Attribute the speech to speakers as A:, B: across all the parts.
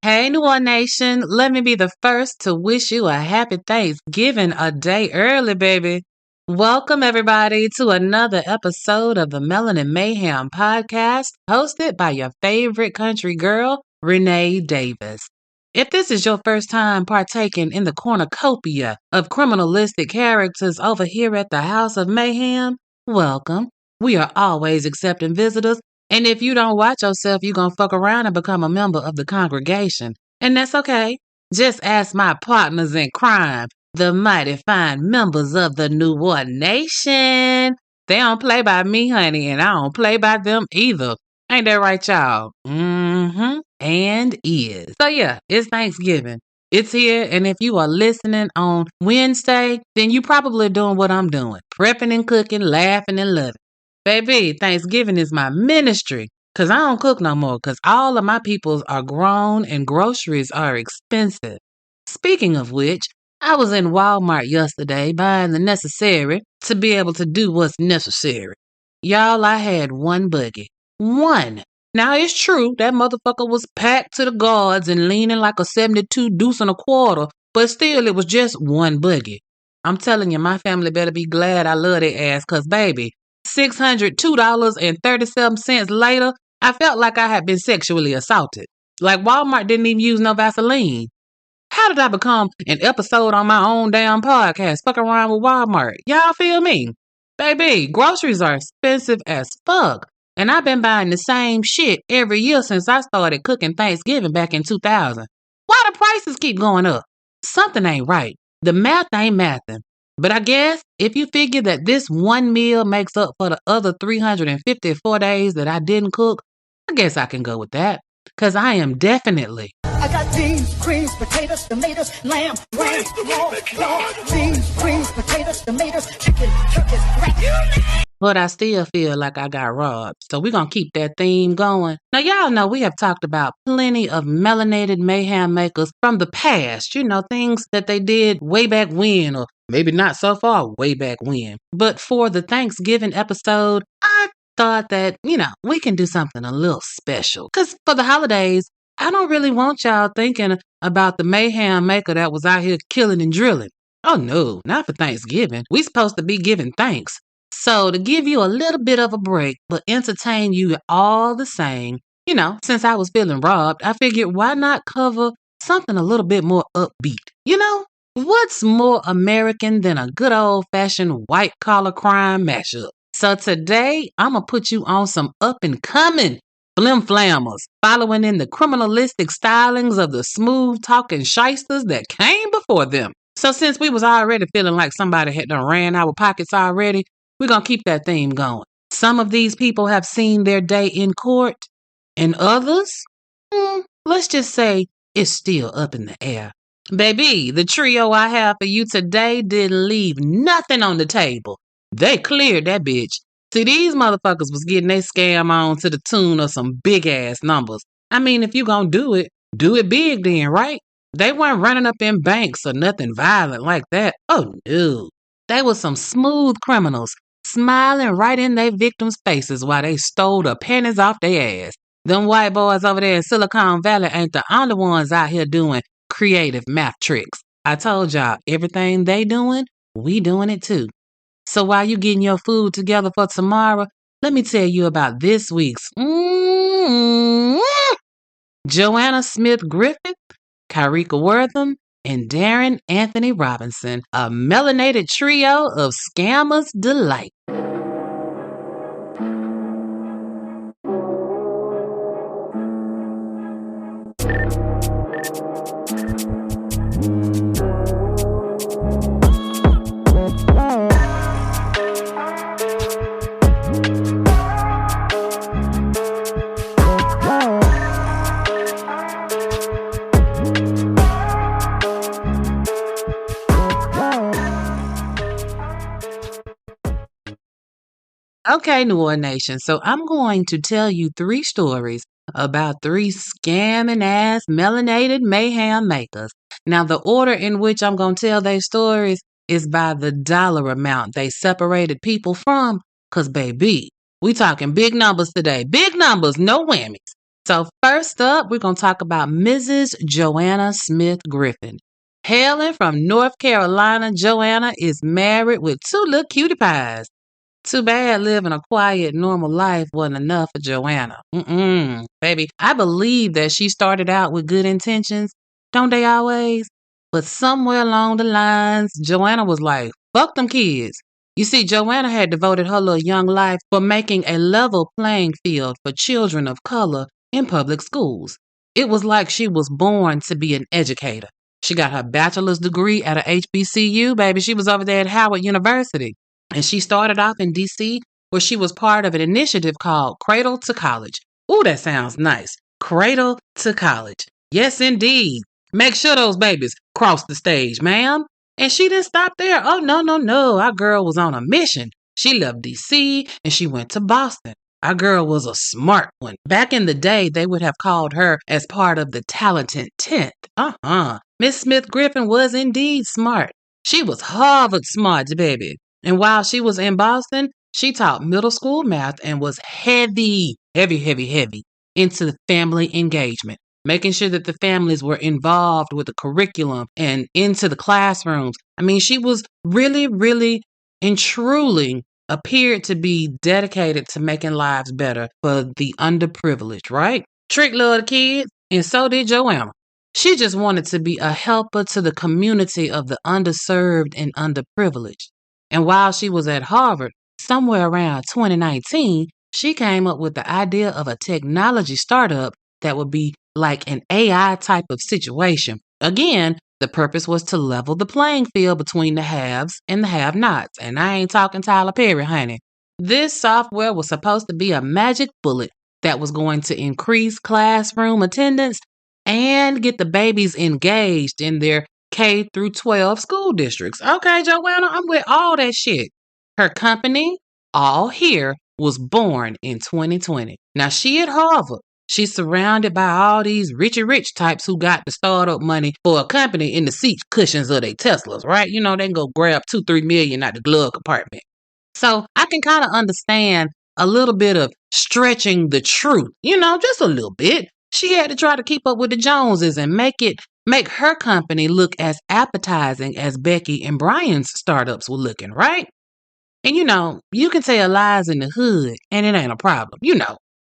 A: Hey, Noir Nation. Let me be the first to wish you a happy Thanksgiving a day early, baby. Welcome, everybody, to another episode of the Melanin Mayhem podcast, hosted by your favorite country girl, Renee Davis. If this is your first time partaking in the cornucopia of criminalistic characters over here at the House of Mayhem, welcome. We are always accepting visitors. And if you don't watch yourself, you're going to fuck around and become a member of the congregation. And that's okay. Just ask my partners in crime, the mighty fine members of the Noir Nation. They don't play by me, honey, and I don't play by them either. Ain't that right, y'all? Mm-hmm. And is. So yeah, it's Thanksgiving. It's here, and if you are listening on Wednesday, then you probably doing what I'm doing. Prepping and cooking, laughing and loving. Baby, Thanksgiving is my ministry, because I don't cook no more, because all of my peoples are grown and groceries are expensive. Speaking of which, I was in Walmart yesterday buying the necessary to be able to do what's necessary. Y'all, I had one buggy. One. Now, it's true, that motherfucker was packed to the guards and leaning like a 72 deuce and a quarter, but still, it was just one buggy. I'm telling you, my family better be glad I love their ass, because, baby, $602.37 later, I felt like I had been sexually assaulted. Like Walmart didn't even use no Vaseline. How did I become an episode on my own damn podcast? Fuck around with Walmart. Y'all feel me? Baby, groceries are expensive as fuck. And I've been buying the same shit every year since I started cooking Thanksgiving back in 2000. Why the prices keep going up? Something ain't right. The math ain't mathing. But I guess if you figure that this one meal makes up for the other 354 days that I didn't cook, I guess I can go with that. Because I am definitely.
B: I got beans, greens, potatoes, tomatoes, lamb, ram, beans, greens, potatoes, tomatoes, chicken, turkeys, rat.
A: But I still feel like I got robbed. So we're going to keep that theme going. Now, y'all know we have talked about plenty of melanated mayhem makers from the past. You know, things that they did way back when, or maybe not so far way back when. But for the Thanksgiving episode, I thought that, we can do something a little special. Because for the holidays, I don't really want y'all thinking about the mayhem maker that was out here killing and drilling. Oh no, not for Thanksgiving. We supposed to be giving thanks. So to give you a little bit of a break, but entertain you all the same, since I was feeling robbed, I figured why not cover something a little bit more upbeat? What's more American than a good old-fashioned white-collar crime mashup? So today, I'm going to put you on some up-and-coming flim-flammers, following in the criminalistic stylings of the smooth-talking shysters that came before them. So since we was already feeling like somebody had done ran our pockets already, we're going to keep that theme going. Some of these people have seen their day in court, and others, let's just say it's still up in the air. Baby, the trio I have for you today didn't leave nothing on the table. They cleared that bitch. See, these motherfuckers was getting their scam on to the tune of some big-ass numbers. I mean, if you gonna do it big then, right? They weren't running up in banks or nothing violent like that. Oh, no. They were some smooth criminals, smiling right in their victims' faces while they stole the pennies off their ass. Them white boys over there in Silicon Valley ain't the only ones out here doing creative math tricks. I told y'all, everything they doing, we doing it too. So while you getting your food together for tomorrow, let me tell you about this week's Joanna Smith-Griffin, Kayricka Wortham, and Darren Anthony Robinson, a melanated trio of scammers' delight. Okay, Noir Nation, so I'm going to tell you 3 stories about 3 scamming-ass melanated mayhem makers. Now, the order in which I'm going to tell their stories is by the dollar amount they separated people from, because, baby, we talking big numbers today. Big numbers, no whammies. So first up, we're going to talk about Mrs. Joanna Smith-Griffin. Hailing from North Carolina, Joanna is married with 2 little cutie pies. Too bad living a quiet, normal life wasn't enough for Joanna. Baby, I believe that she started out with good intentions. Don't they always? But somewhere along the lines, Joanna was like, fuck them kids. You see, Joanna had devoted her little young life for making a level playing field for children of color in public schools. It was like she was born to be an educator. She got her bachelor's degree at a HBCU, baby. She was over there at Howard University. And she started off in D.C., where she was part of an initiative called Cradle to College. Ooh, that sounds nice. Cradle to College. Yes, indeed. Make sure those babies cross the stage, ma'am. And she didn't stop there. Oh, no. Our girl was on a mission. She left D.C. and she went to Boston. Our girl was a smart one. Back in the day, they would have called her as part of the talented 10th. Miss Smith-Griffin was indeed smart. She was Harvard smart, baby. And while she was in Boston, she taught middle school math and was heavy into family engagement, making sure that the families were involved with the curriculum and into the classrooms. I mean, she was really and truly appeared to be dedicated to making lives better for the underprivileged, right? Trick little kids, and so did Joanna. She just wanted to be a helper to the community of the underserved and underprivileged. And while she was at Harvard, somewhere around 2019, she came up with the idea of a technology startup that would be like an AI type of situation. Again, the purpose was to level the playing field between the haves and the have-nots. And I ain't talking Tyler Perry, honey. This software was supposed to be a magic bullet that was going to increase classroom attendance and get the babies engaged in their K through 12 school districts. Okay, Joanna, I'm with all that shit. Her company, All Here, was born in 2020. Now, she at Harvard. She's surrounded by all these rich types who got the startup money for a company in the seat cushions of their Teslas, right? You know, they can go grab 2-3 million out the glove compartment. So I can kind of understand a little bit of stretching the truth, just a little bit. She had to try to keep up with the Joneses and make her company look as appetizing as Becky and Brian's startups were looking, right? And you can tell lies in the hood and it ain't a problem.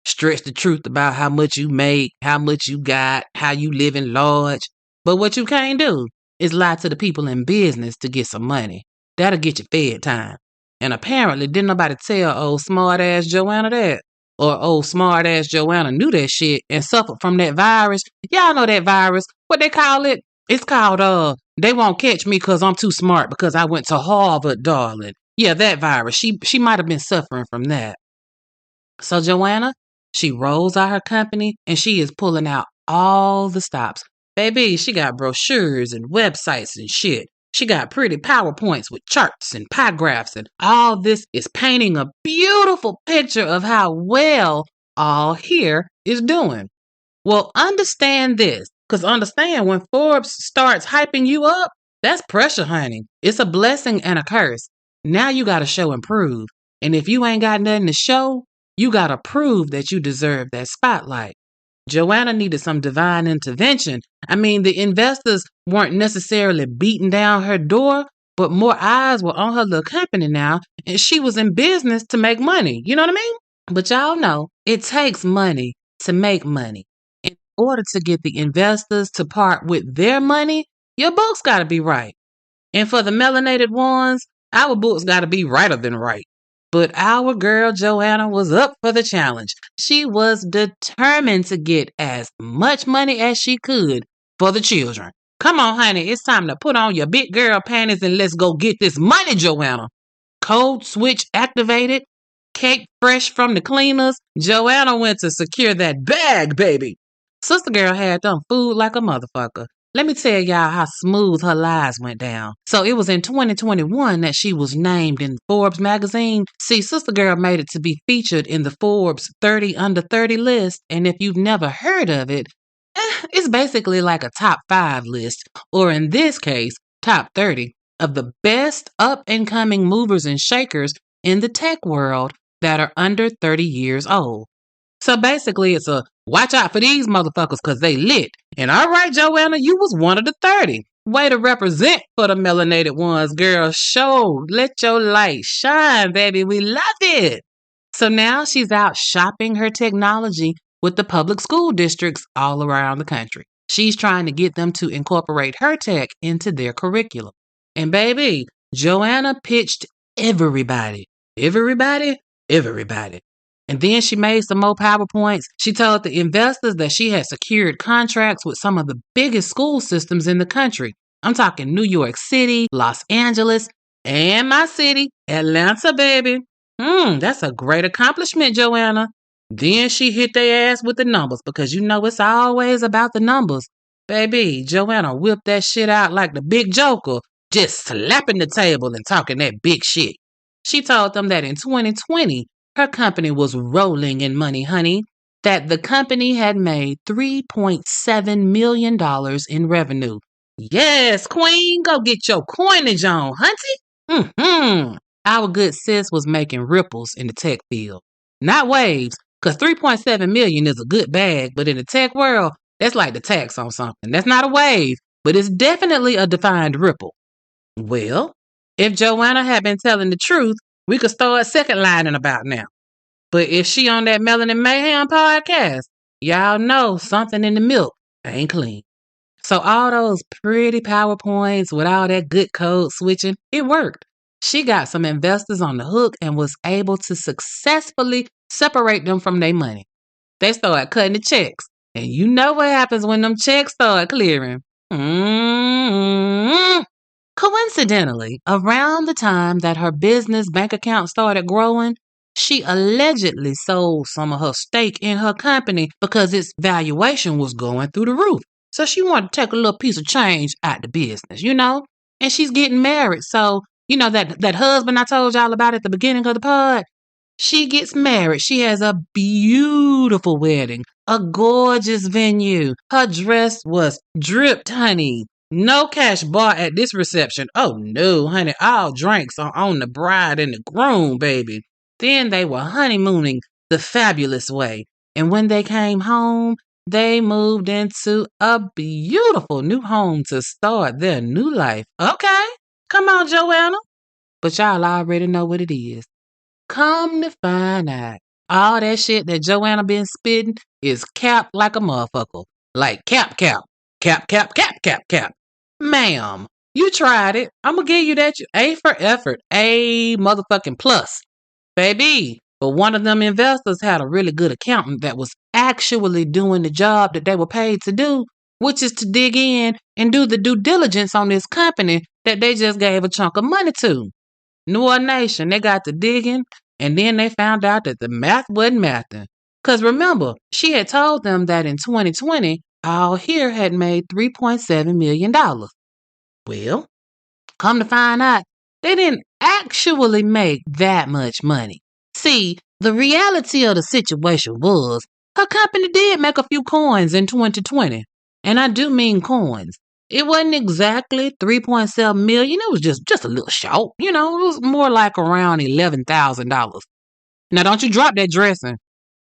A: Stretch the truth about how much you make, how much you got, how you live in large. But what you can't do is lie to the people in business to get some money. That'll get you fed time. And apparently didn't nobody tell old smart ass Joanna that. Or old smart ass Joanna knew that shit and suffered from that virus. Y'all know that virus. What they call it? It's called they won't catch me because I'm too smart because I went to Harvard, darling. Yeah, that virus. She might have been suffering from that. So Joanna, she rolls out her company and she is pulling out all the stops. Baby, she got brochures and websites and shit. She got pretty PowerPoints with charts and pie graphs, and all this is painting a beautiful picture of how well All Here is doing. Well, understand this, because understand when Forbes starts hyping you up, that's pressure, honey. It's a blessing and a curse. Now you got to show and prove. And if you ain't got nothing to show, you got to prove that you deserve that spotlight. Joanna needed some divine intervention. I mean, the investors weren't necessarily beating down her door, but more eyes were on her little company now, and she was in business to make money. You know what I mean? But y'all know, it takes money to make money. In order to get the investors to part with their money, your books got to be right. And for the melanated ones, our books got to be righter than right. But our girl Joanna was up for the challenge. She was determined to get as much money as she could for the children. Come on, honey, it's time to put on your big girl panties and let's go get this money, Joanna. Code switch activated, cake fresh from the cleaners. Joanna went to secure that bag, baby. Sister girl had them food like a motherfucker. Let me tell y'all how smooth her lies went down. So it was in 2021 that she was named in Forbes magazine. See, Sister Girl made it to be featured in the Forbes 30 Under 30 list. And if you've never heard of it, it's basically like a top 5 list, or in this case, top 30 of the best up and coming movers and shakers in the tech world that are under 30 years old. So basically, it's a Watch out for these motherfuckers because they lit. And all right, Joanna, you was one of the 30. Way to represent for the melanated ones, girl. Show, let your light shine, baby. We love it. So now she's out shopping her technology with the public school districts all around the country. She's trying to get them to incorporate her tech into their curriculum. And baby, Joanna pitched everybody. Everybody? Everybody. And then she made some more PowerPoints. She told the investors that she had secured contracts with some of the biggest school systems in the country. I'm talking New York City, Los Angeles, and my city, Atlanta, baby. That's a great accomplishment, Joanna. Then she hit their ass with the numbers because you know it's always about the numbers. Baby, Joanna whipped that shit out like the big joker, just slapping the table and talking that big shit. She told them that in 2020, her company was rolling in money, honey, that the company had made $3.7 million in revenue. Yes, queen, go get your coinage on, hunty. Our good sis was making ripples in the tech field. Not waves, because 3.7 million is a good bag, but in the tech world, that's like the tax on something. That's not a wave, but it's definitely a defined ripple. Well, if Joanna had been telling the truth, we could start second lining about now. But if she on that Melanin Mayhem podcast, y'all know something in the milk ain't clean. So all those pretty PowerPoints with all that good code switching, it worked. She got some investors on the hook and was able to successfully separate them from their money. They started cutting the checks. And you know what happens when them checks start clearing. Coincidentally, around the time that her business bank account started growing, she allegedly sold some of her stake in her company because its valuation was going through the roof. So she wanted to take a little piece of change out the business, you know? And she's getting married. So, you know, that husband I told y'all about at the beginning of the pod, she gets married. She has a beautiful wedding, a gorgeous venue. Her dress was dripped, honey. No cash bar at this reception. Oh, no, honey. All drinks are on the bride and the groom, baby. Then they were honeymooning the fabulous way. And when they came home, they moved into a beautiful new home to start their new life. Okay, come on, Joanna. But y'all already know what it is. Come to find out, all that shit that Joanna been spitting is capped like a motherfucker. Like cap. Ma'am, you tried it. I'm going to give you that A for effort. A motherfucking plus. Baby, but one of them investors had a really good accountant that was actually doing the job that they were paid to do, which is to dig in and do the due diligence on this company that they just gave a chunk of money to. Noir Nation, they got to digging, and then they found out that the math wasn't mathing. Because remember, she had told them that in 2020, All Here had made $3.7 million. Well, come to find out, they didn't actually make that much money. See, the reality of the situation was, her company did make a few coins in 2020. And I do mean coins. It wasn't exactly 3.7 million. It was just a little short. You know, it was more like around $11,000. Now, don't you drop that dressing.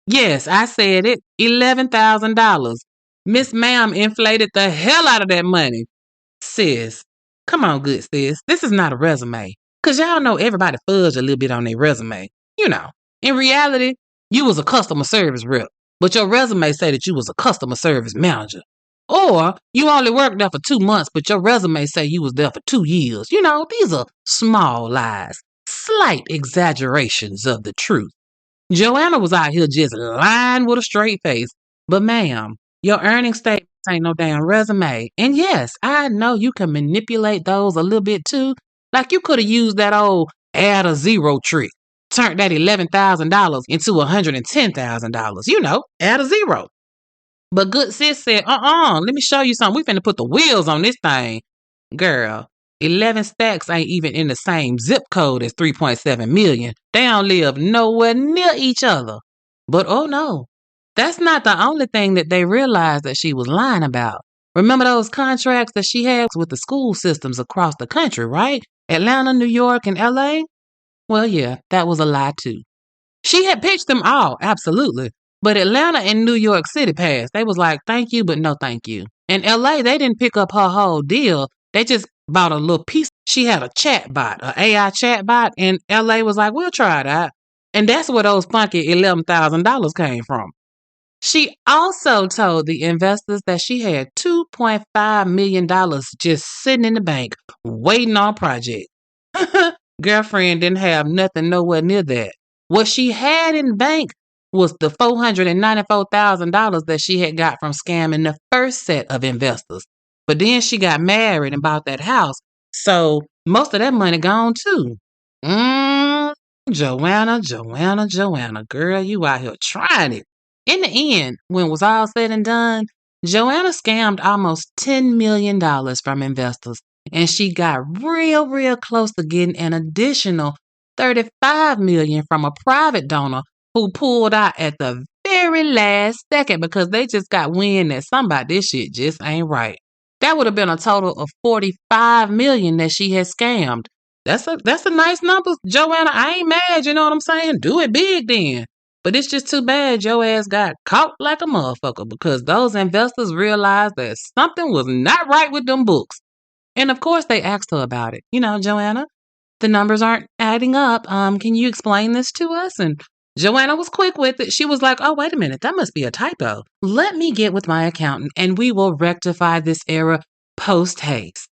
A: Yes, I said it. $11,000. Miss Ma'am inflated the hell out of that money. Sis, come on, good sis. This is not a resume. Because y'all know everybody fudged a little bit on their resume. You know, in reality, you was a customer service rep. But your resume say that you was a customer service manager. Or you only worked there for 2 months, but your resume say you was there for 2 years. You know, these are small lies, slight exaggerations of the truth. Joanna was out here just lying with a straight face. But ma'am, your earnings statements ain't no damn resume. And yes, I know you can manipulate those a little bit too. Like you could have used that old add a zero trick. Turned that $11,000 into $110,000. You know, add a zero. But good sis said, let me show you something. We finna put the wheels on this thing. Girl, 11 stacks ain't even in the same zip code as 3.7 million. They don't live nowhere near each other. But oh no, that's not the only thing that they realized that she was lying about. Remember those contracts that she had with the school systems across the country, right? Atlanta, New York, and LA? Well, yeah, that was a lie too. She had pitched them all, absolutely. But Atlanta and New York City passed. They was like, thank you, but no thank you. In LA, they didn't pick up her whole deal. They just bought a little piece. She had a chat bot, an AI chat bot, and LA was like, we'll try it out. And that's where those funky $11,000 came from. She also told the investors that she had $2.5 million just sitting in the bank, waiting on a project. Girlfriend didn't have nothing nowhere near that. What she had in bank was the $494,000 that she had got from scamming the first set of investors. But then she got married and bought that house. So most of that money gone too. Joanna, girl, you out here trying it. In the end, when it was all said and done, Joanna scammed almost $10 million from investors, and she got real close to getting an additional $35 million from a private donor who pulled out at the very last second because they just got wind that somebody this shit just ain't right. That would have been a total of $45 million that she had scammed. That's a nice number, Joanna. I ain't mad, you know what I'm saying? Do it big then. But it's just too bad your ass got caught like a motherfucker because those investors realized that something was not right with them books. And of course they asked her about it. You know, Joanna, the numbers aren't adding up. Can you explain this to us? And Joanna was quick with it. She was like, oh, wait a minute, that must be a typo. Let me get with my accountant and we will rectify this error post haste.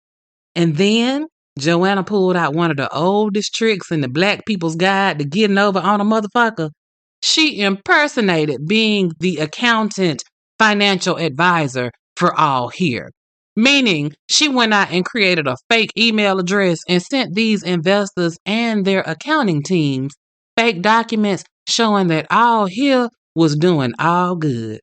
A: And then Joanna pulled out one of the oldest tricks in the Black People's Guide to Getting Over on a Motherfucker. She impersonated being the accountant financial advisor for all here. Meaning, she went out and created a fake email address and sent these investors and their accounting teams fake documents showing that all here was doing all good.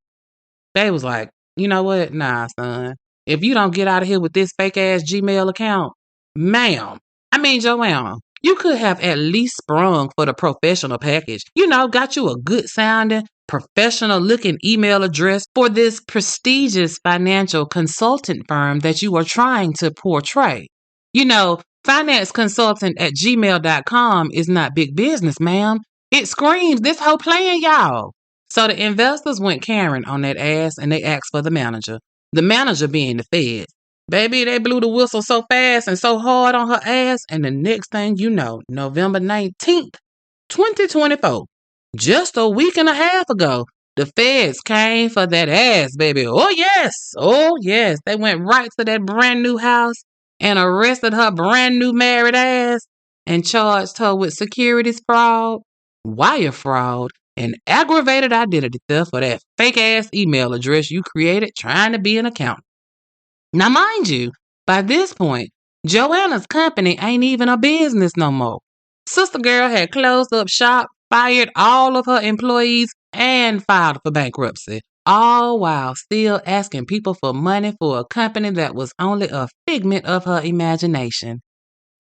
A: They was like, you know what? Nah, son. If you don't get out of here with this fake ass Gmail account, Joanna, you could have at least sprung for the professional package. You know, got you a good sounding, professional looking email address for this prestigious financial consultant firm that you are trying to portray. You know, finance consultant at gmail.com is not big business, ma'am. It screams this whole plan, y'all. So the investors went Karen on that ass and they asked for the manager. The manager being the feds. Baby, they blew the whistle so fast and so hard on her ass, and the next thing you know, November 19th, 2024, just a week and a half ago, the feds came for that ass, baby. Oh, yes. They went right to that brand new house and arrested her brand new married ass and charged her with securities fraud, wire fraud, and aggravated identity theft for that fake ass email address you created trying to be an accountant. Now, mind you, by this point, Joanna's company ain't even a business no more. Sister Girl had closed up shop, fired all of her employees, and filed for bankruptcy, all while still asking people for money for a company that was only a figment of her imagination.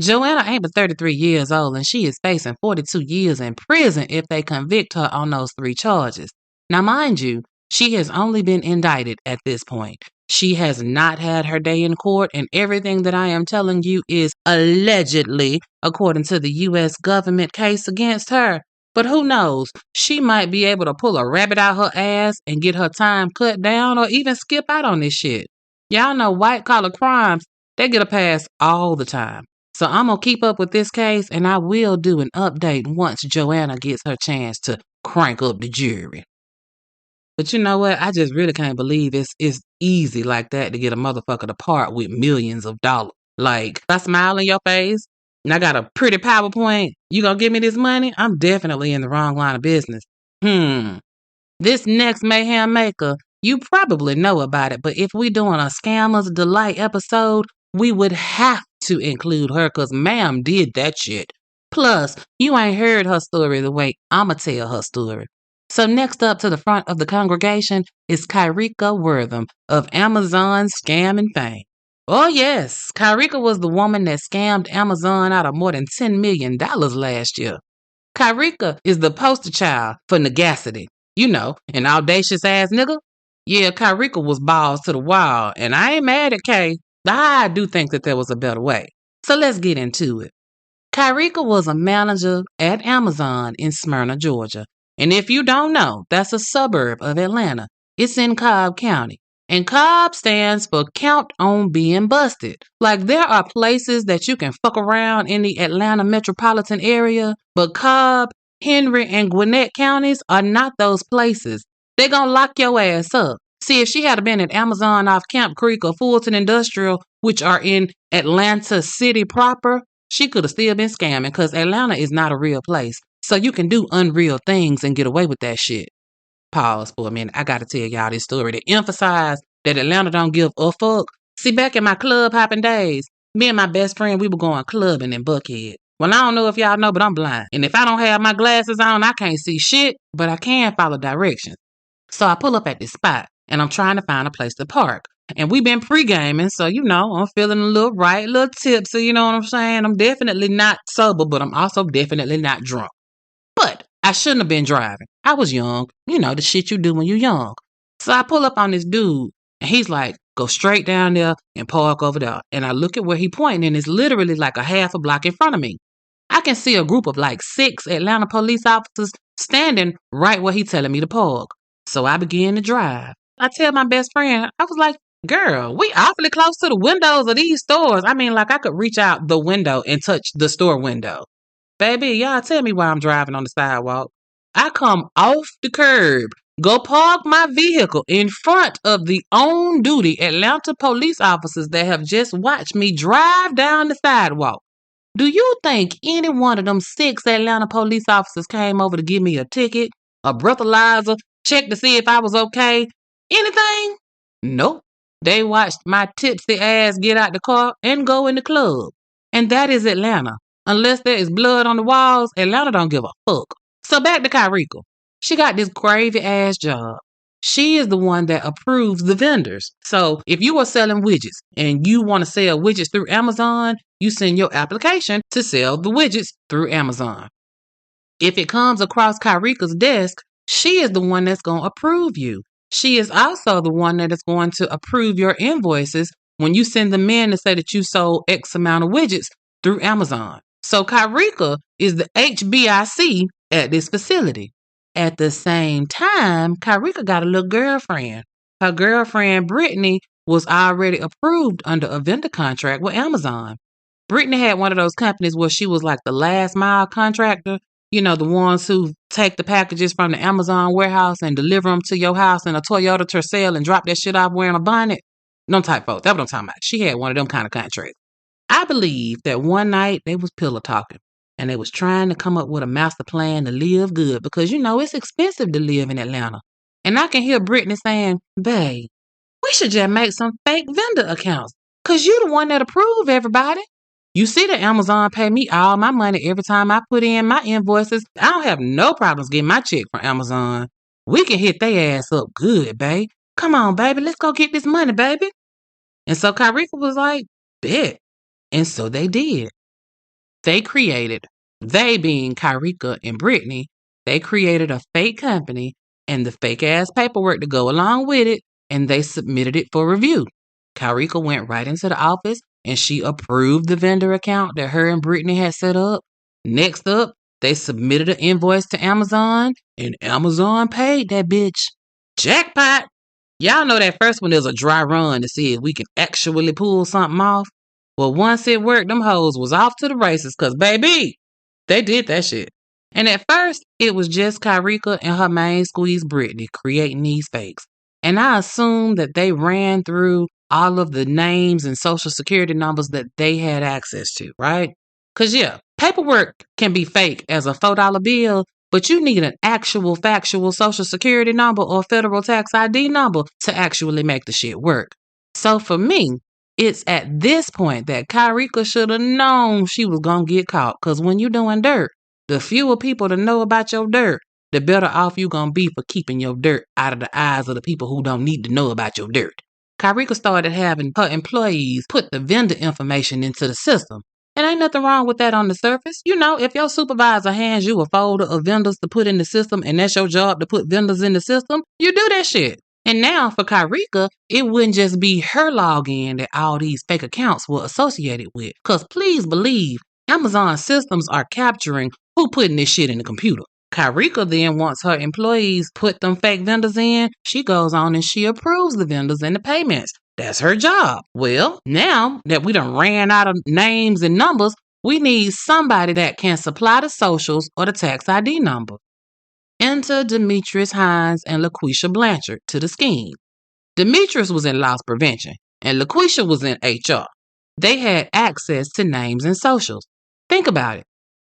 A: Joanna ain't but 33 years old, and she is facing 42 years in prison if they convict her on those 3 charges. Now, mind you, she has only been indicted at this point. She has not had her day in court, and everything that I am telling you is allegedly, according to the U.S. government case against her. But who knows? She might be able to pull a rabbit out her ass and get her time cut down or even skip out on this shit. Y'all know white-collar crimes, they get a pass all the time. So I'm going to keep up with this case, and I will do an update once Joanna gets her chance to crank up the jury. But you know what? I just really can't believe it's easy like that to get a motherfucker to part with millions of dollars. Like, I smile in your face, and I got a pretty PowerPoint. You gonna give me this money? I'm definitely in the wrong line of business. This next Mayhem Maker, you probably know about it, but if we doing a Scammers Delight episode, we would have to include her because ma'am did that shit. Plus, you ain't heard her story the way I'ma tell her story. So next up to the front of the congregation is Kayricka Wortham of Amazon scamming fame. Oh yes, Kayricka was the woman that scammed Amazon out of more than $10 million last year. Kayricka is the poster child for negacity. You know, an audacious ass nigga. Yeah, Kayricka was balls to the wall, and I ain't mad at Kay. I do think that there was a better way. So let's get into it. Kayricka was a manager at Amazon in Smyrna, Georgia. And if you don't know, that's a suburb of Atlanta. It's in Cobb County. And Cobb stands for Count on Being Busted. Like, there are places that you can fuck around in the Atlanta metropolitan area, but Cobb, Henry, and Gwinnett counties are not those places. They're gonna lock your ass up. See, if she had been at Amazon off Camp Creek or Fulton Industrial, which are in Atlanta City proper, she could have still been scamming because Atlanta is not a real place. So you can do unreal things and get away with that shit. Pause for a minute. I gotta tell y'all this story to emphasize that Atlanta don't give a fuck. See, back in my club hopping days, me and my best friend, we were going clubbing in Buckhead. Well, I don't know if y'all know, but I'm blind. And if I don't have my glasses on, I can't see shit, but I can follow directions. So I pull up at this spot, and I'm trying to find a place to park. And we been pre-gaming, so, I'm feeling a little right, a little tipsy, you know what I'm saying? I'm definitely not sober, but I'm also definitely not drunk. But I shouldn't have been driving. I was young. The shit you do when you're young. So I pull up on this dude, and he's like, go straight down there and park over there. And I look at where he pointing, and it's literally like a half a block in front of me. I can see a group of like 6 Atlanta police officers standing right where he's telling me to park. So I began to drive. I tell my best friend, I was like, girl, we awfully close to the windows of these stores. I mean, like I could reach out the window and touch the store window. Baby, y'all tell me why I'm driving on the sidewalk. I come off the curb, go park my vehicle in front of the on-duty Atlanta police officers that have just watched me drive down the sidewalk. Do you think any one of them 6 Atlanta police officers came over to give me a ticket, a breathalyzer, check to see if I was okay? Anything? Nope. They watched my tipsy ass get out the car and go in the club. And that is Atlanta. Unless there is blood on the walls, Atlanta don't give a fuck. So back to Kayricka. She got this gravy ass job. She is the one that approves the vendors. So if you are selling widgets and you want to sell widgets through Amazon, you send your application to sell the widgets through Amazon. If it comes across Kayricka's desk, she is the one that's going to approve you. She is also the one that is going to approve your invoices when you send them in to say that you sold X amount of widgets through Amazon. So Kayricka is the HBIC at this facility. At the same time, Kayricka got a little girlfriend. Her girlfriend, Brittany, was already approved under a vendor contract with Amazon. Brittany had one of those companies where she was like the last mile contractor. The ones who take the packages from the Amazon warehouse and deliver them to your house in a Toyota Tercel and drop that shit off wearing a bonnet. Them type folks. That's what I'm talking about. She had one of them kind of contracts. I believe that one night they was pillow talking and they was trying to come up with a master plan to live good because, it's expensive to live in Atlanta. And I can hear Brittany saying, babe, we should just make some fake vendor accounts because you the one that approve everybody. You see that Amazon pay me all my money every time I put in my invoices. I don't have no problems getting my check from Amazon. We can hit their ass up good, babe. Come on, baby, let's go get this money, baby. And so Kayricka was like, bet. And so they did. They being Kayricka and Brittany, they created a fake company and the fake ass paperwork to go along with it, and they submitted it for review. Kayricka went right into the office and she approved the vendor account that her and Brittany had set up. Next up, they submitted an invoice to Amazon and Amazon paid that bitch. Jackpot! Y'all know that first one is a dry run to see if we can actually pull something off. Well, once it worked, them hoes was off to the races because, baby, they did that shit. And at first, it was just Kayricka and her main squeeze, Brittany, creating these fakes. And I assumed that they ran through all of the names and social security numbers that they had access to, right? Because, paperwork can be fake as a $4 bill, but you need an actual factual social security number or federal tax ID number to actually make the shit work. So for me, it's at this point that Kayricka should have known she was going to get caught. Because when you're doing dirt, the fewer people to know about your dirt, the better off you're going to be for keeping your dirt out of the eyes of the people who don't need to know about your dirt. Kayricka started having her employees put the vendor information into the system. And ain't nothing wrong with that on the surface. If your supervisor hands you a folder of vendors to put in the system and that's your job to put vendors in the system, you do that shit. And now for Kayricka, it wouldn't just be her login that all these fake accounts were associated with. Because please believe, Amazon systems are capturing who putting this shit in the computer. Kayricka then, once her employees put them fake vendors in, she goes on and she approves the vendors and the payments. That's her job. Well, now that we done ran out of names and numbers, we need somebody that can supply the socials or the tax ID number. Enter Demetrius Hines and LaQuisha Blanchard to the scheme. Demetrius was in loss prevention and LaQuisha was in HR. They had access to names and socials. Think about it.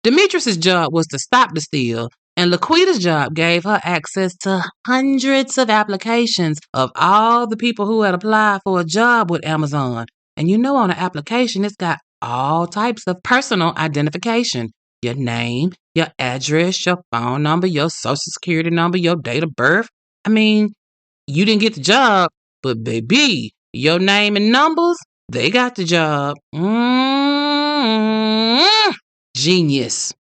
A: Demetrius' job was to stop the steal, and LaQuisha's job gave her access to hundreds of applications of all the people who had applied for a job with Amazon. And you know, on an application, it's got all types of personal identification. Your name, your address, your phone number, your social security number, your date of birth. I mean, you didn't get the job, but baby, your name and numbers, they got the job. Genius.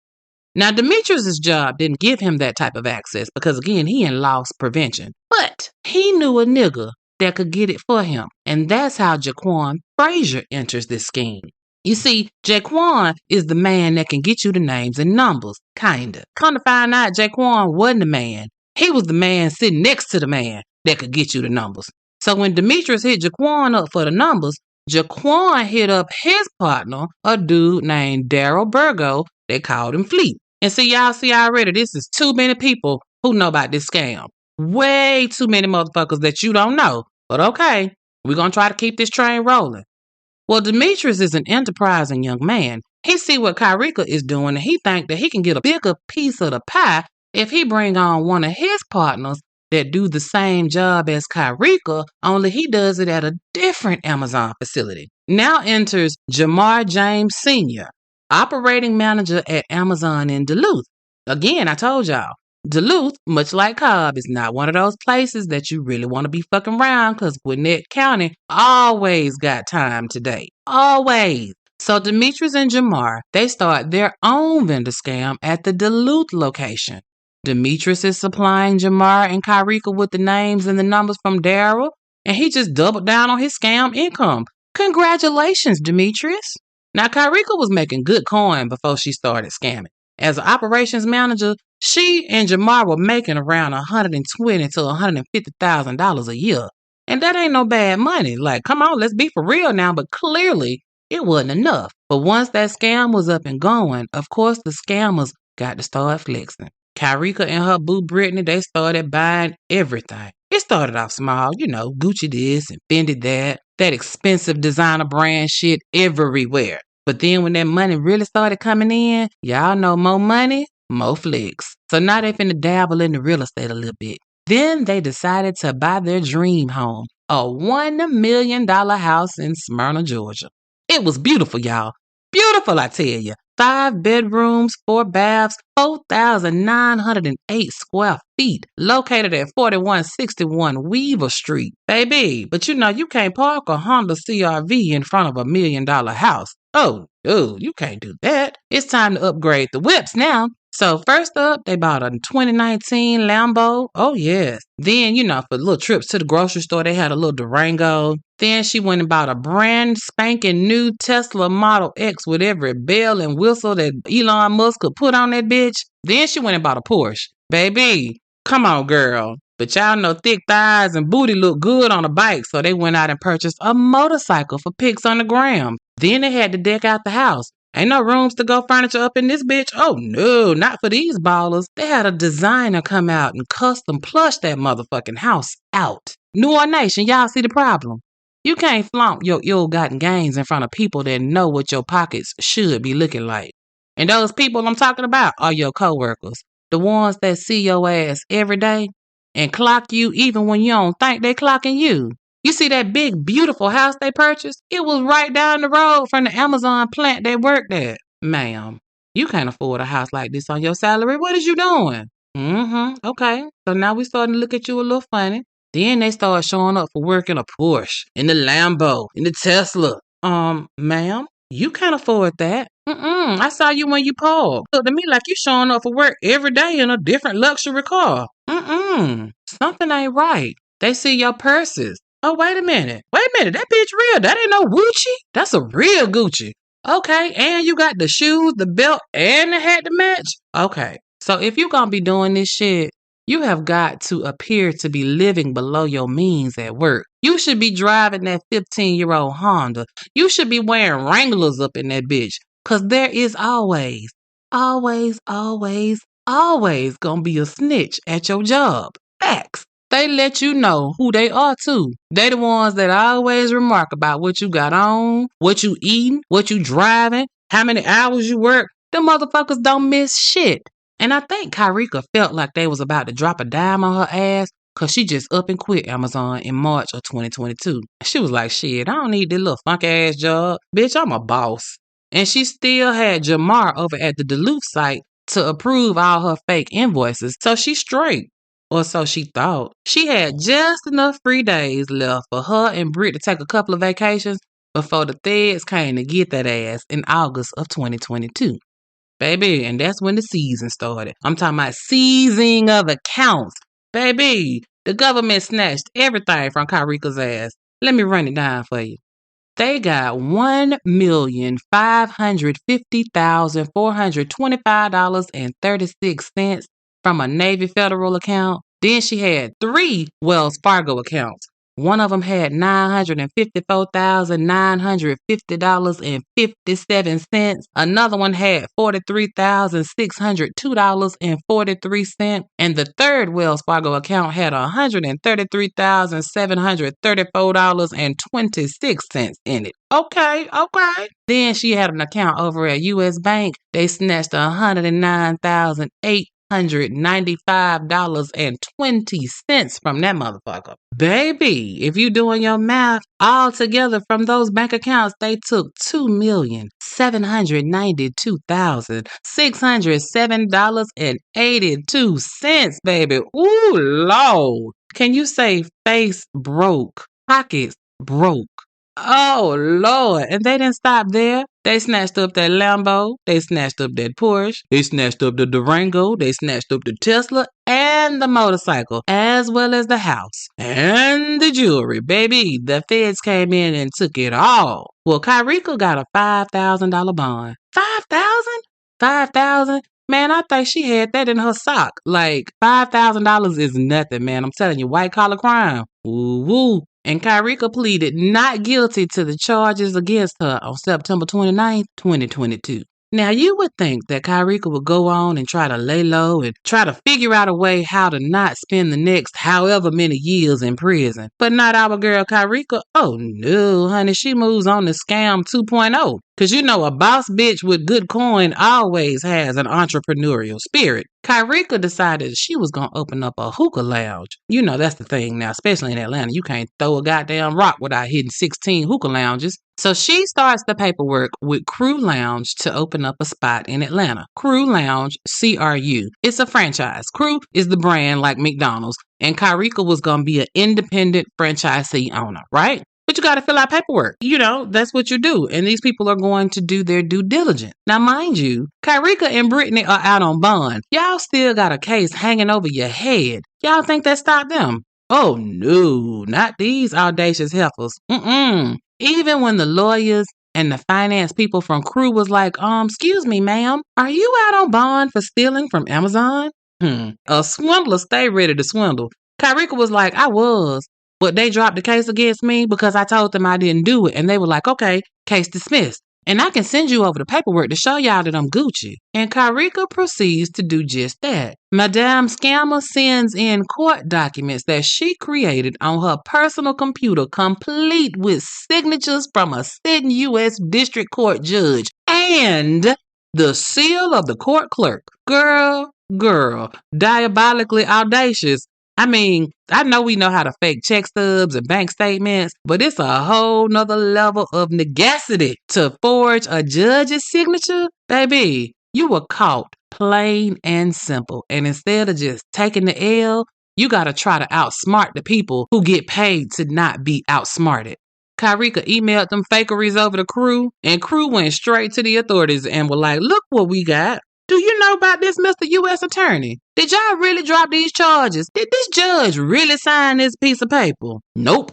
A: Now, Demetrius' job didn't give him that type of access because, again, he in loss prevention. But he knew a nigga that could get it for him. And that's how Jaquan Frazier enters this scheme. You see, Jaquan is the man that can get you the names and numbers, kinda. Come to find out, Jaquan wasn't the man. He was the man sitting next to the man that could get you the numbers. So when Demetrius hit Jaquan up for the numbers, Jaquan hit up his partner, a dude named Daryl Burgo. They called him Fleet. And see, y'all see already, this is too many people who know about this scam. Way too many motherfuckers that you don't know. But okay, we're going to try to keep this train rolling. Well, Demetrius is an enterprising young man. He see what Kayricka is doing and he think that he can get a bigger piece of the pie if he bring on one of his partners that do the same job as Kayricka, only he does it at a different Amazon facility. Now enters Jamar James Sr., operating manager at Amazon in Duluth. Again, I told y'all, Duluth, much like Cobb, is not one of those places that you really want to be fucking around because Gwinnett County always got time today. Always. So Demetrius and Jamar, they start their own vendor scam at the Duluth location. Demetrius is supplying Jamar and Kayricka with the names and the numbers from Darryl, and he just doubled down on his scam income. Congratulations, Demetrius. Now, Kayricka was making good coin before she started scamming. As an operations manager, she and Jamar were making around $120,000 to $150,000 a year. And that ain't no bad money. Like, come on, let's be for real now. But clearly, it wasn't enough. But once that scam was up and going, of course, the scammers got to start flexing. Kayricka and her boo Brittany, they started buying everything. It started off small, you know, Gucci this and Fendi that expensive designer brand shit everywhere. But then when that money really started coming in, y'all know more money, more flex. So now they finna dabble in the real estate a little bit. Then they decided to buy their dream home, a $1 million house in Smyrna, Georgia. It was beautiful, y'all. Beautiful, I tell you. 5 bedrooms, 4 baths, 4,908 square feet, located at 4161 Weaver Street. Baby, but you know you can't park a Honda CR-V in front of $1 million house. Oh, dude, you can't do that. It's time to upgrade the whips now. So first up, they bought a 2019 Lambo. Oh, yes. Then, you know, for little trips to the grocery store, they had a little Durango. Then she went and bought a brand spanking new Tesla Model X with every bell and whistle that Elon Musk could put on that bitch. Then she went and bought a Porsche. Baby, come on, girl. But y'all know thick thighs and booty look good on a bike, so they went out and purchased a motorcycle for pics on the gram. Then they had to deck out the house. Ain't no rooms to go furniture up in this bitch. Oh, no, not for these ballers. They had a designer come out and custom plush that motherfucking house out. Noir Nation, y'all see the problem? You can't flaunt your ill-gotten gains in front of people that know what your pockets should be looking like. And those people I'm talking about are your coworkers. The ones that see your ass every day and clock you even when you don't think they clocking you. You see that big, beautiful house they purchased? It was right down the road from the Amazon plant they worked at. Ma'am, you can't afford a house like this on your salary. What is you doing? Okay. So now we starting to look at you a little funny. Then they start showing up for work in a Porsche, in the Lambo, in the Tesla. Ma'am, you can't afford that. I saw you when you parked. Look to me like you showing up for work every day in a different luxury car. Something ain't right. They see your purses. Oh, wait a minute. That bitch real. That ain't no Gucci. That's a real Gucci. Okay, and you got the shoes, the belt, and the hat to match? Okay, So if you're going to be doing this shit, you have got to appear to be living below your means at work. You should be driving that 15-year-old Honda. You should be wearing Wranglers up in that bitch. Because there is always gonna be a snitch at your job. Facts. They let you know who they are too. They the ones that always remark about what you got on, what you eating, what you driving, how many hours you work. Them motherfuckers don't miss shit. And I think Kayricka felt like they was about to drop a dime on her ass because she just up and quit Amazon in March of 2022. She was like, shit, I don't need this little funky ass job. Bitch, I'm a boss. And she still had Jamar over at the Duluth site to approve all her fake invoices. So she's straight. Or so she thought. She had just enough free days left for her and Britt to take a couple of vacations before the feds came to get that ass in August of 2022. Baby, and that's when the season started. I'm talking about seizing of accounts. Baby, the government snatched everything from Kayricka's ass. Let me run it down for you. They got $1,550,425.36 from a Navy Federal account. Then she had 3 Wells Fargo accounts. One of them had $954,950.57. Another one had $43,602.43. And the third Wells Fargo account had $133,734.26 in it. Okay. Then she had an account over at U.S. Bank. They snatched $109,895.20 from that motherfucker. Baby, if you doing your math, all together from those bank accounts, they took $2,792,607.82, baby. Ooh, Lord. Can you say face broke, pockets broke? Oh, Lord. And they didn't stop there. They snatched up that Lambo. They snatched up that Porsche. They snatched up the Durango. They snatched up the Tesla and the motorcycle, as well as the house and the jewelry. Baby, the feds came in and took it all. Well, Kayricka got a $5,000 bond. $5,000? $5,000? Man, I think she had that in her sock. Like, $5,000 is nothing, man. I'm telling you, white collar crime. Woo woo. And Kayricka pleaded not guilty to the charges against her on September 29th, 2022. Now, you would think that Kayricka would go on and try to lay low and try to figure out a way how to not spend the next however many years in prison. But not our girl Kayricka. Oh, no, honey, she moves on to scam 2.0. Because you know a boss bitch with good coin always has an entrepreneurial spirit. Kayricka decided she was going to open up a hookah lounge. You know that's the thing now, especially in Atlanta. You can't throw a goddamn rock without hitting 16 hookah lounges. So she starts the paperwork with Crew Lounge to open up a spot in Atlanta. Crew Lounge, CRU. It's a franchise. Crew is the brand like McDonald's. And Kayricka was going to be an independent franchisee owner, right? But you got to fill out paperwork. You know, that's what you do. And these people are going to do their due diligence. Now, mind you, Kayricka and Brittany are out on bond. Y'all still got a case hanging over your head. Y'all think that stopped them? Oh, no, not these audacious heifers. Even when the lawyers and the finance people from Crew was like, excuse me, ma'am, are you out on bond for stealing from Amazon? A swindler stay ready to swindle. Kayricka was like, I was. But they dropped the case against me because I told them I didn't do it. And they were like, okay, case dismissed. And I can send you over the paperwork to show y'all that I'm Gucci. And Kayricka proceeds to do just that. Madame Scammer sends in court documents that she created on her personal computer, complete with signatures from a sitting U.S. District Court judge and the seal of the court clerk. Girl, diabolically audacious. I mean, I know we know how to fake check stubs and bank statements, but it's a whole nother level of negacity to forge a judge's signature. Baby, you were caught plain and simple. And instead of just taking the L, you got to try to outsmart the people who get paid to not be outsmarted. Kayricka emailed them fakeries over to Crew, and Crew went straight to the authorities and were like, look what we got. Do you know about this, Mr. U.S. Attorney? Did y'all really drop these charges? Did this judge really sign this piece of paper? Nope.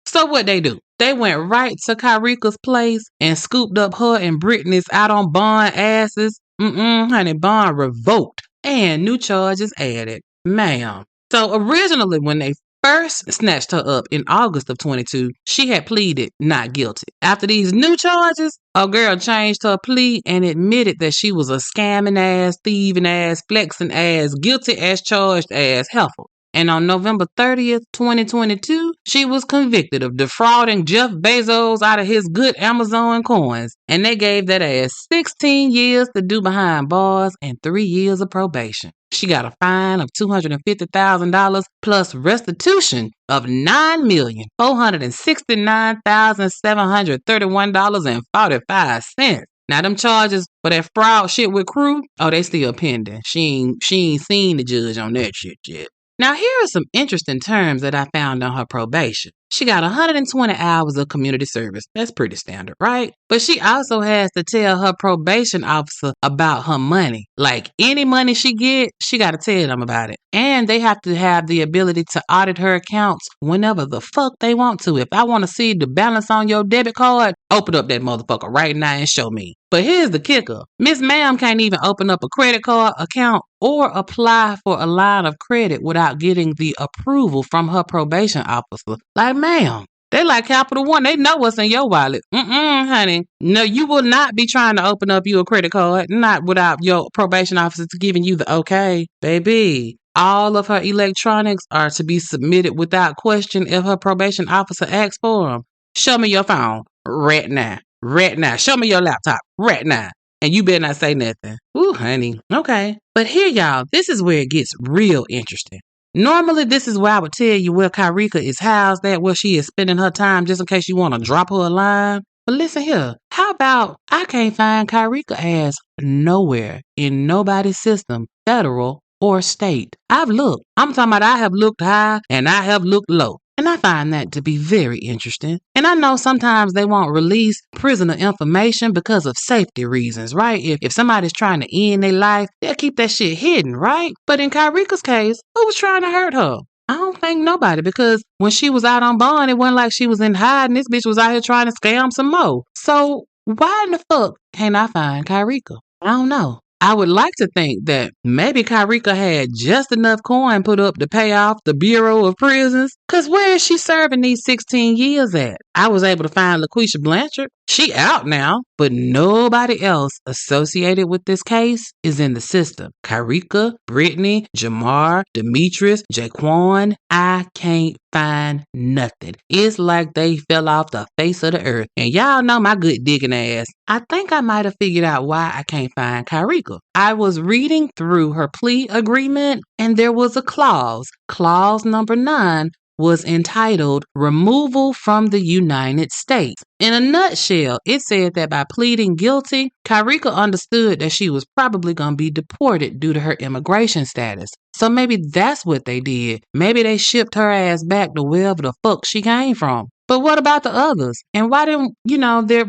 A: So what they do? They went right to Kayricka's place and scooped up her and Brittany's out on bond asses Honey, bond revoked and new charges added. Ma'am. So originally when they first snatched her up in August of 22, she had pleaded not guilty. After these new charges, a girl changed her plea and admitted that she was a scamming ass, thieving ass, flexing ass, guilty as charged ass heifer. And on November 30th, 2022, she was convicted of defrauding Jeff Bezos out of his good Amazon coins. And they gave that ass 16 years to do behind bars and 3 years of probation. She got a fine of $250,000 plus restitution of $9,469,731.45. Now, them charges for that fraud shit with Crew, oh, they still pending. She ain't seen the judge on that shit yet. Now, here are some interesting terms that I found on her probation. She got 120 hours of community service. That's pretty standard, right? But she also has to tell her probation officer about her money. Like any money she get, she got to tell them about it. And they have to have the ability to audit her accounts whenever the fuck they want to. If I want to see the balance on your debit card, open up that motherfucker right now and show me. But here's the kicker. Miss Ma'am can't even open up a credit card account or apply for a line of credit without getting the approval from her probation officer. Like, ma'am, they like Capital One. They know what's in your wallet. Honey. No, you will not be trying to open up you a credit card, not without your probation officer giving you the okay. Baby, all of her electronics are to be submitted without question if her probation officer asks for them. Show me your phone right now. Right now. Show me your laptop right now. And you better not say nothing. Ooh, honey. Okay. But here, y'all, this is where it gets real interesting. Normally, this is where I would tell you where Kayricka is housed at, where she is spending her time, just in case you want to drop her a line. But listen here. How about I can't find Kayricka ass nowhere in nobody's system, federal or state? I've looked. I'm talking about I have looked high and I have looked low. And I find that to be very interesting. And I know sometimes they won't release prisoner information because of safety reasons, right? If somebody's trying to end their life, they'll keep that shit hidden, right? But in Kayricka's case, who was trying to hurt her? I don't think nobody, because when she was out on bond, it wasn't like she was in hiding. This bitch was out here trying to scam some more. So why in the fuck can't I find Kayricka? I don't know. I would like to think that maybe Kayricka had just enough coin put up to pay off the Bureau of Prisons. Because where is she serving these 16 years at? I was able to find LaQuisha Blanchard. She out now, but nobody else associated with this case is in the system. Kayricka, Brittany, Jamar, Demetrius, Jaquan, I can't find nothing. It's like they fell off the face of the earth. And y'all know my good digging ass. I think I might have figured out why I can't find Kayricka. I was reading through her plea agreement and there was a clause. Clause number 9 was entitled Removal from the United States. In a nutshell, it said that by pleading guilty, Kayricka understood that she was probably going to be deported due to her immigration status. So maybe that's what they did. Maybe they shipped her ass back to wherever the fuck she came from. But what about the others? And why didn't,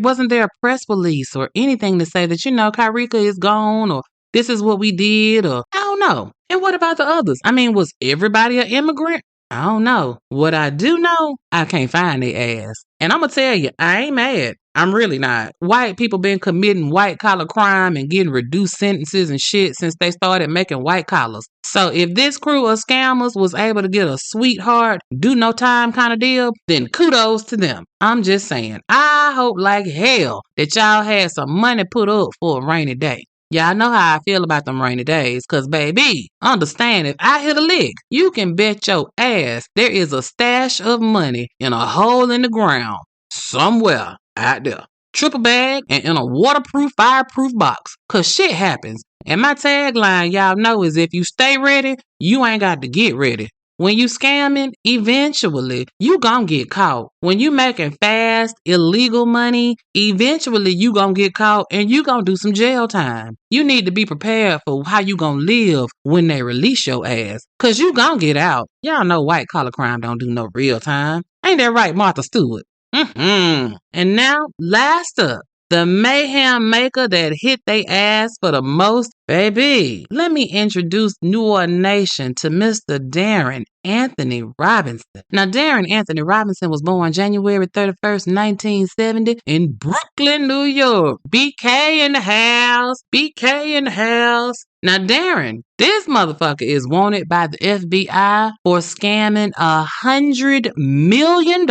A: wasn't there a press release or anything to say that, Kayricka is gone or this is what we did or I don't know. And what about the others? I mean, was everybody an immigrant? I don't know. What I do know, I can't find their ass. And I'm going to tell you, I ain't mad. I'm really not. White people been committing white collar crime and getting reduced sentences and shit since they started making white collars. So if this crew of scammers was able to get a sweetheart, do no time kind of deal, then kudos to them. I'm just saying, I hope like hell that y'all had some money put up for a rainy day. Y'all know how I feel about them rainy days, cause baby, understand if I hit a lick, you can bet your ass there is a stash of money in a hole in the ground somewhere out there. Triple bag and in a waterproof, fireproof box, cause shit happens. And my tagline, y'all know, is if you stay ready, you ain't got to get ready. When you scamming, eventually you gon' get caught. When you making fast, illegal money, eventually you gon' get caught and you gon' do some jail time. You need to be prepared for how you gon' live when they release your ass. Cause you gon' get out. Y'all know white collar crime don't do no real time. Ain't that right, Martha Stewart? And now, last up, the mayhem maker that hit they ass for the most. Baby, let me introduce Noir Nation to Mr. Darren Anthony Robinson. Now, Darren Anthony Robinson was born January 31st, 1970 in Brooklyn, New York. BK in the house. BK in the house. Now, Darren, this motherfucker is wanted by the FBI for scamming $100 million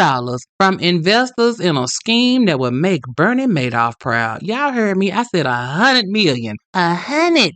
A: from investors in a scheme that would make Bernie Madoff proud. Y'all heard me. I said $100 million. $100.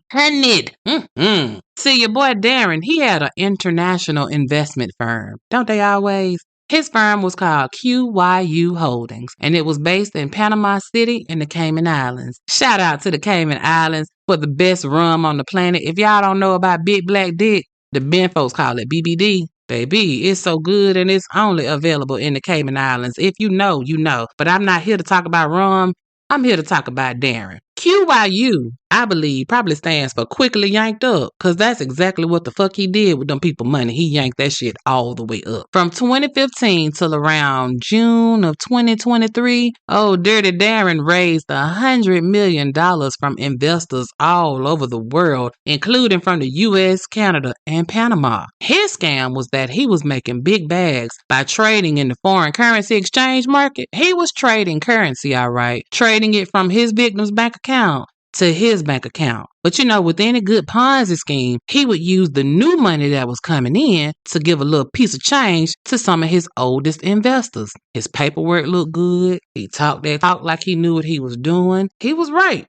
A: See, your boy Darren, he had an international investment firm. Don't they always? His firm was called QYU Holdings, and it was based in Panama City in the Cayman Islands. Shout out to the Cayman Islands for the best rum on the planet. If y'all don't know about Big Black Dick, the Ben folks call it BBD. Baby, it's so good and it's only available in the Cayman Islands. If you know, you know. But I'm not here to talk about rum. I'm here to talk about Darren. QYU, I believe, probably stands for quickly yanked up, because that's exactly what the fuck he did with them people money. He yanked that shit all the way up. From 2015 till around June of 2023, Dirty Darren raised $100 million from investors all over the world, including from the US, Canada, and Panama. His scam was that he was making big bags by trading in the foreign currency exchange market. He was trading currency, all right, trading it from his victim's bank account to his bank account. But you know, with any good Ponzi scheme, he would use the new money that was coming in to give a little piece of change to some of his oldest investors. His paperwork looked good. He talked that talk like he knew what he was doing. He was right?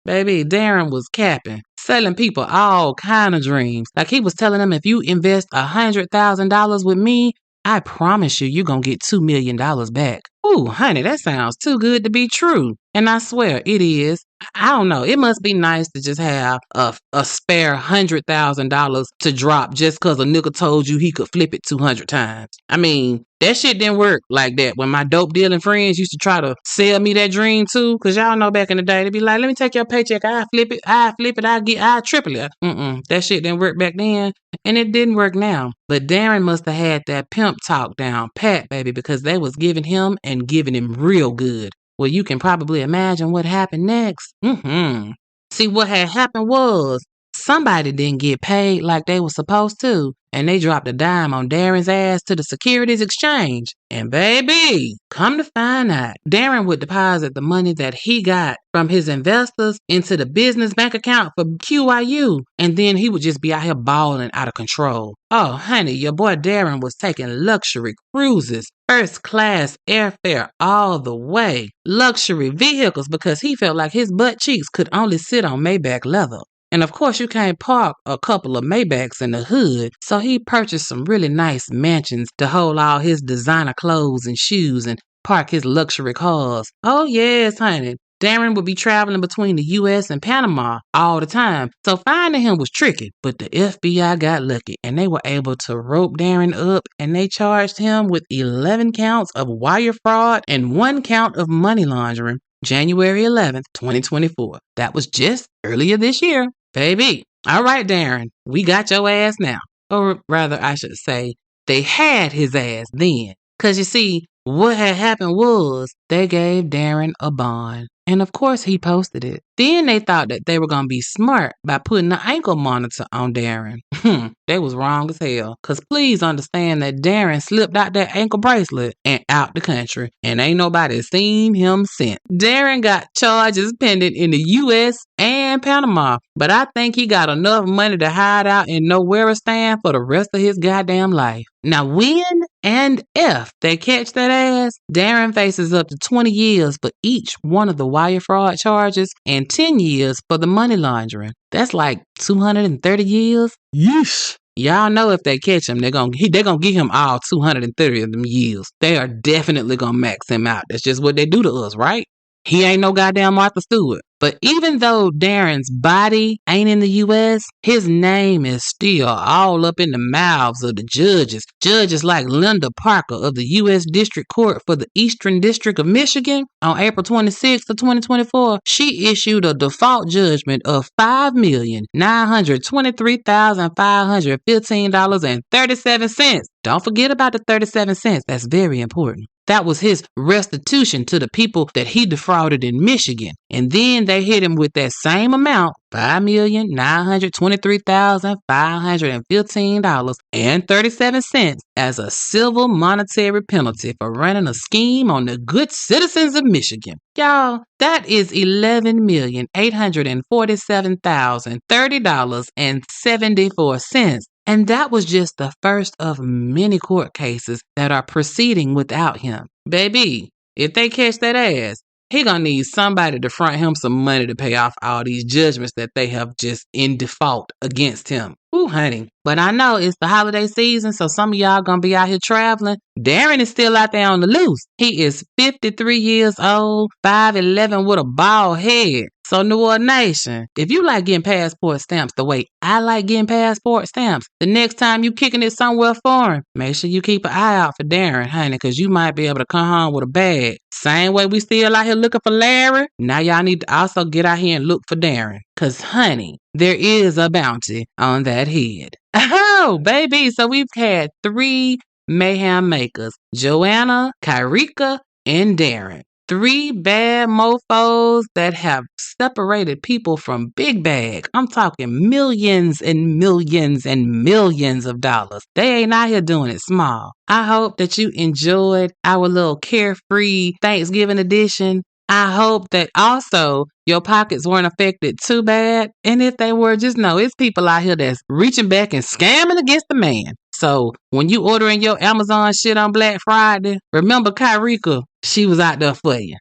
A: Baby, Darren was capping, selling people all kind of dreams. Like he was telling them, if you invest $100,000 with me, I promise you, you're going to get $2 million back. Ooh, honey, that sounds too good to be true. And I swear it is. I don't know. It must be nice to just have a spare $100,000 to drop just because a nigga told you he could flip it 200 times. I mean, that shit didn't work like that. When my dope dealing friends used to try to sell me that dream too, because y'all know back in the day, they'd be like, let me take your paycheck. I flip it, I triple it. That shit didn't work back then. And it didn't work now. But Darren must have had that pimp talk down pat, baby, because they was giving him and giving him real good. Well, you can probably imagine what happened next. See, what had happened was somebody didn't get paid like they were supposed to, and they dropped a dime on Darren's ass to the Securities Exchange. And baby, come to find out, Darren would deposit the money that he got from his investors into the business bank account for QYU, and then he would just be out here balling out of control. Oh, honey, your boy Darren was taking luxury cruises, first class airfare all the way, luxury vehicles because he felt like his butt cheeks could only sit on Maybach leather. And of course, you can't park a couple of Maybachs in the hood, so he purchased some really nice mansions to hold all his designer clothes and shoes and park his luxury cars. Oh yes, honey. Darren would be traveling between the U.S. and Panama all the time, so finding him was tricky. But the FBI got lucky, and they were able to rope Darren up, and they charged him with 11 counts of wire fraud and 1 count of money laundering. January 11th, 2024. That was just earlier this year. Baby, all right, Darren, we got your ass now. Or rather, I should say, they had his ass then. Because you see, what had happened was they gave Darren a bond. And of course, he posted it. Then they thought that they were going to be smart by putting an ankle monitor on Darren. They was wrong as hell. Because please understand that Darren slipped out that ankle bracelet and out the country. And ain't nobody seen him since. Darren got charges pending in the U.S. and Panama. But I think he got enough money to hide out in Nowhereistan for the rest of his goddamn life. Now, when and if they catch that ass, Darren faces up to 20 years for each one of the wire fraud charges and 10 years for the money laundering. That's like 230 years. Yeesh. Y'all know if they catch him, they're gonna give him all 230 of them years. They are definitely gonna max him out. That's just what they do to us, right? He ain't no goddamn Martha Stewart. But even though Darren's body ain't in the U.S., his name is still all up in the mouths of the judges. Judges like Linda Parker of the U.S. District Court for the Eastern District of Michigan on April 26th of 2024, she issued a default judgment of $5,923,515.37. Don't forget about the 37 cents. That's very important. That was his restitution to the people that he defrauded in Michigan. And then they hit him with that same amount, $5,923,515.37 as a civil monetary penalty for running a scheme on the good citizens of Michigan. Y'all, that is $11,847,030.74. And that was just the first of many court cases that are proceeding without him. Baby, if they catch that ass, he gonna need somebody to front him some money to pay off all these judgments that they have just in default against him. Ooh, honey. But I know it's the holiday season, so some of y'all gonna be out here traveling. Darren is still out there on the loose. He is 53 years old, 5'11" with a bald head. So Noir Nation, if you like getting passport stamps the way I like getting passport stamps, the next time you kicking it somewhere foreign, make sure you keep an eye out for Darren, honey, because you might be able to come home with a bag. Same way we still out here looking for Larry, now y'all need to also get out here and look for Darren. Because, honey, there is a bounty on that head. Oh, baby. So we've had 3 mayhem makers, Joanna, Kayricka, and Darren. 3 bad mofos that have separated people from big bag. I'm talking millions and millions and millions of dollars. They ain't out here doing it small. I hope that you enjoyed our little carefree Thanksgiving edition. I hope that also your pockets weren't affected too bad. And if they were, just know it's people out here that's reaching back and scamming against the man. So when you ordering your Amazon shit on Black Friday, remember Kayricka, she was out there for you.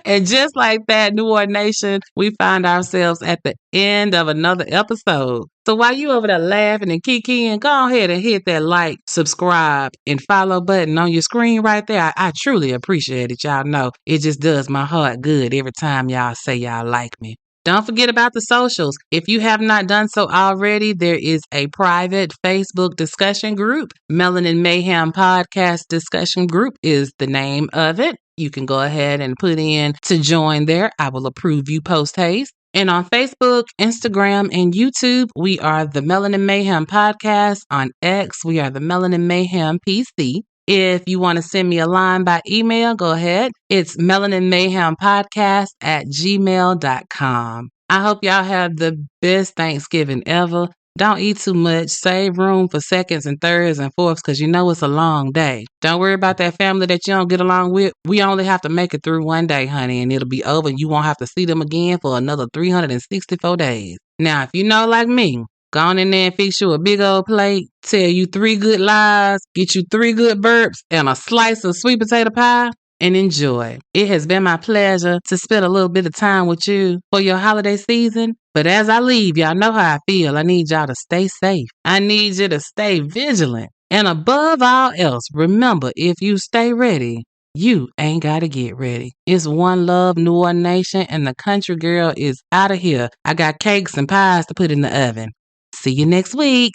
A: And just like that, Noir Nation, we find ourselves at the end of another episode. So while you over there laughing and kikiing, go ahead and hit that like, subscribe, and follow button on your screen right there. I truly appreciate it. Y'all know it just does my heart good every time y'all say y'all like me. Don't forget about the socials. If you have not done so already, there is a private Facebook discussion group. Melanin Mayhem Podcast Discussion Group is the name of it. You can go ahead and put in to join there. I will approve you post haste. And on Facebook, Instagram, and YouTube, we are the Melanin Mayhem Podcast. On X, we are the Melanin Mayhem PC. If you want to send me a line by email, go ahead. It's melaninmayhempodcast@gmail.com. I hope y'all have the best Thanksgiving ever. Don't eat too much. Save room for seconds and thirds and fourths because you know it's a long day. Don't worry about that family that you don't get along with. We only have to make it through one day, honey, and it'll be over and you won't have to see them again for another 364 days. Now, if you know like me, go on in there and fix you a big old plate, tell you 3 good lies, get you 3 good burps, and a slice of sweet potato pie, and enjoy. It has been my pleasure to spend a little bit of time with you for your holiday season. But as I leave, y'all know how I feel. I need y'all to stay safe. I need you to stay vigilant. And above all else, remember, if you stay ready, you ain't got to get ready. It's one love, Noir Nation, and the country girl is out of here. I got cakes and pies to put in the oven. See you next week.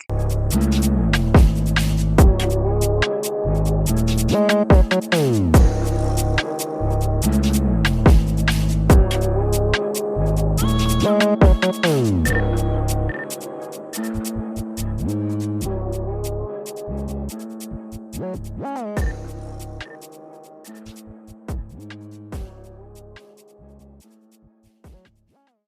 A: Wow.